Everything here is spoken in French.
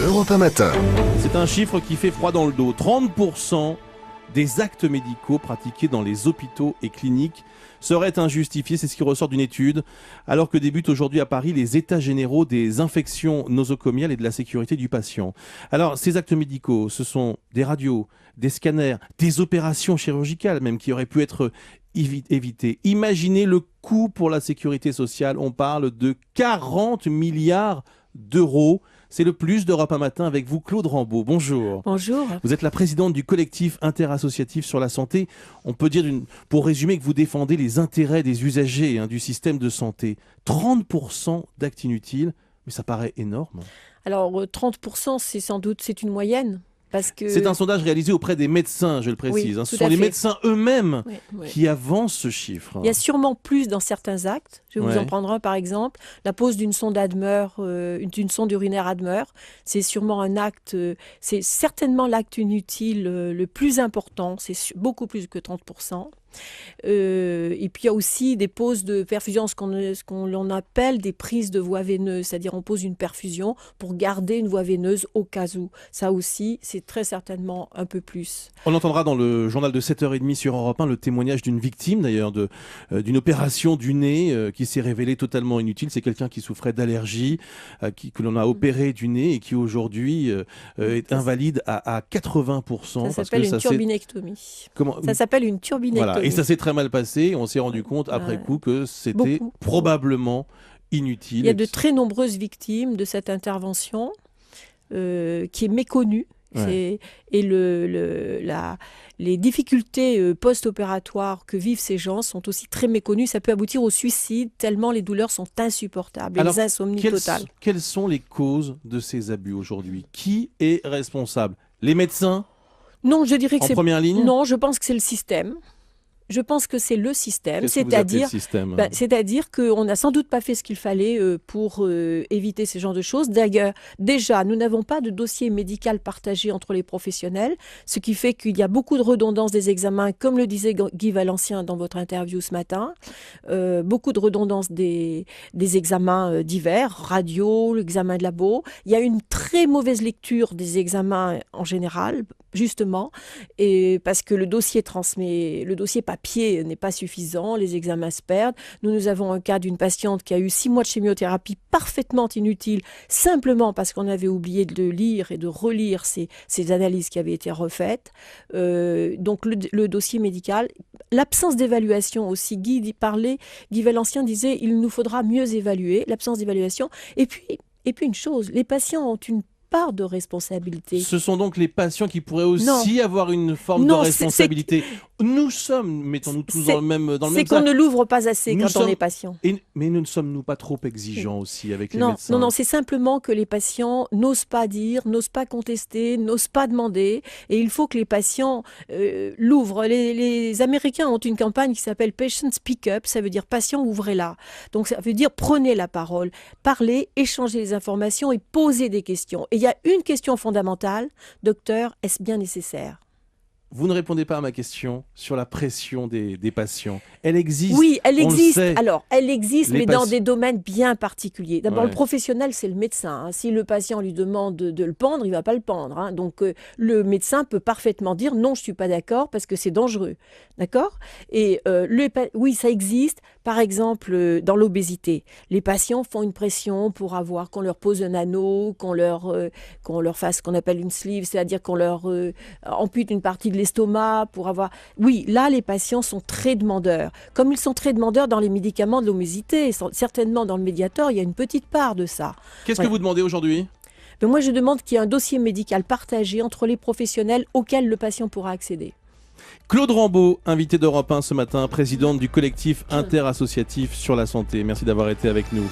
Europe 1 Matin. C'est un chiffre qui fait froid dans le dos. 30% des actes médicaux pratiqués dans les hôpitaux et cliniques seraient injustifiés. C'est ce qui ressort d'une étude. Alors que débutent aujourd'hui à Paris les états généraux des infections nosocomiales et de la sécurité du patient. Alors, ces actes médicaux, ce sont des radios, des scanners, des opérations chirurgicales même qui auraient pu être évitées. Imaginez le coût pour la sécurité sociale. On parle de 40 milliards d'euros. C'est le plus d'Europe 1 Matin avec vous, Claude Rambaud. Bonjour. Bonjour. Vous êtes la présidente du collectif interassociatif sur la santé. On peut dire, pour résumer, que vous défendez les intérêts des usagers du système de santé. 30% d'actes inutiles, mais ça paraît énorme. Alors 30%, c'est une moyenne. Parce que... C'est un sondage réalisé auprès des médecins, je le précise. Oui, ce sont les médecins eux-mêmes qui avancent ce chiffre. Il y a sûrement plus dans certains actes. Je vais vous en prendre un par exemple. La pose d'une sonde Admer, d'une sonde urinaire Admer, c'est sûrement un acte, c'est certainement l'acte inutile le plus important. C'est beaucoup plus que 30%. Et puis il y a aussi des poses de perfusion, ce qu'on appelle des prises de voie veineuse, c'est-à-dire on pose une perfusion pour garder une voie veineuse au cas où. Ça aussi, c'est très certainement un peu plus. On entendra dans le journal de 7h30 sur Europe 1 le témoignage d'une victime d'ailleurs d'une opération du nez qui s'est révélée totalement inutile. C'est quelqu'un qui souffrait d'allergie, que l'on a opéré du nez et qui aujourd'hui est invalide à 80%. Ça s'appelle une turbinectomie. Ça s'appelle une turbinectomie. Voilà. Et ça s'est très mal passé. On s'est rendu compte après coup que c'était probablement inutile. Il y a de très nombreuses victimes de cette intervention qui est méconnue. Et les difficultés post-opératoires que vivent ces gens sont aussi très méconnues. Ça peut aboutir au suicide tellement les douleurs sont insupportables. Alors, les insomnies totales. Quelles sont les causes de ces abus aujourd'hui? Qui est responsable? Les médecins? Non, je dirais que en première ligne? Non, je pense que c'est le système. Je pense que c'est le système, c'est-à-dire qu'on n'a sans doute pas fait ce qu'il fallait pour éviter ce genre de choses. D'ailleurs, déjà, nous n'avons pas de dossier médical partagé entre les professionnels, ce qui fait qu'il y a beaucoup de redondance des examens, comme le disait Guy Valencien dans votre interview ce matin, beaucoup de redondance des examens divers, radio, l'examen de labo. Il y a une très mauvaise lecture des examens en général, justement, et parce que le dossier papier n'est pas suffisant, les examens se perdent. Nous avons un cas d'une patiente qui a eu 6 mois de chimiothérapie parfaitement inutile, simplement parce qu'on avait oublié de lire et de relire ces analyses qui avaient été refaites. Donc le dossier médical, l'absence d'évaluation aussi, Guy Valencien disait, il nous faudra mieux évaluer, l'absence d'évaluation. Et puis une chose, les patients ont une part de responsabilité. Ce sont donc les patients qui pourraient aussi avoir une forme de responsabilité. Nous sommes, mettons-nous tous dans le même sac. C'est qu'on ne l'ouvre pas assez quand on est patient. Mais ne sommes-nous pas trop exigeants aussi avec les médecins? Non, c'est simplement que les patients n'osent pas dire, n'osent pas contester, n'osent pas demander. Et il faut que les patients l'ouvrent. Les Américains ont une campagne qui s'appelle Patient Speak Up. Ça veut dire patient, ouvrez-la. Donc ça veut dire prenez la parole, parlez, échangez les informations et posez des questions. Et il y a une question fondamentale. Docteur, est-ce bien nécessaire? Vous ne répondez pas à ma question sur la pression des patients. Elle existe. Oui, elle existe. Alors, elle existe, mais dans des domaines bien particuliers. D'abord, le professionnel, c'est le médecin. Si le patient lui demande de le pendre, il ne va pas le pendre. Donc, le médecin peut parfaitement dire non, je ne suis pas d'accord parce que c'est dangereux. D'accord? Et oui, ça existe. Par exemple, dans l'obésité, les patients font une pression pour qu'on leur pose un anneau, qu'on leur fasse ce qu'on appelle une sleeve, c'est-à-dire qu'on leur ampute une partie de l'estomac pour avoir... Oui, là, les patients sont très demandeurs. Comme ils sont très demandeurs dans les médicaments de l'obésité, certainement dans le Mediator, il y a une petite part de ça. Qu'est-ce que vous demandez aujourd'hui? Moi, je demande qu'il y ait un dossier médical partagé entre les professionnels auquel le patient pourra accéder. Claude Rambaud, invité d'Europe 1 ce matin, présidente du collectif interassociatif sur la santé. Merci d'avoir été avec nous.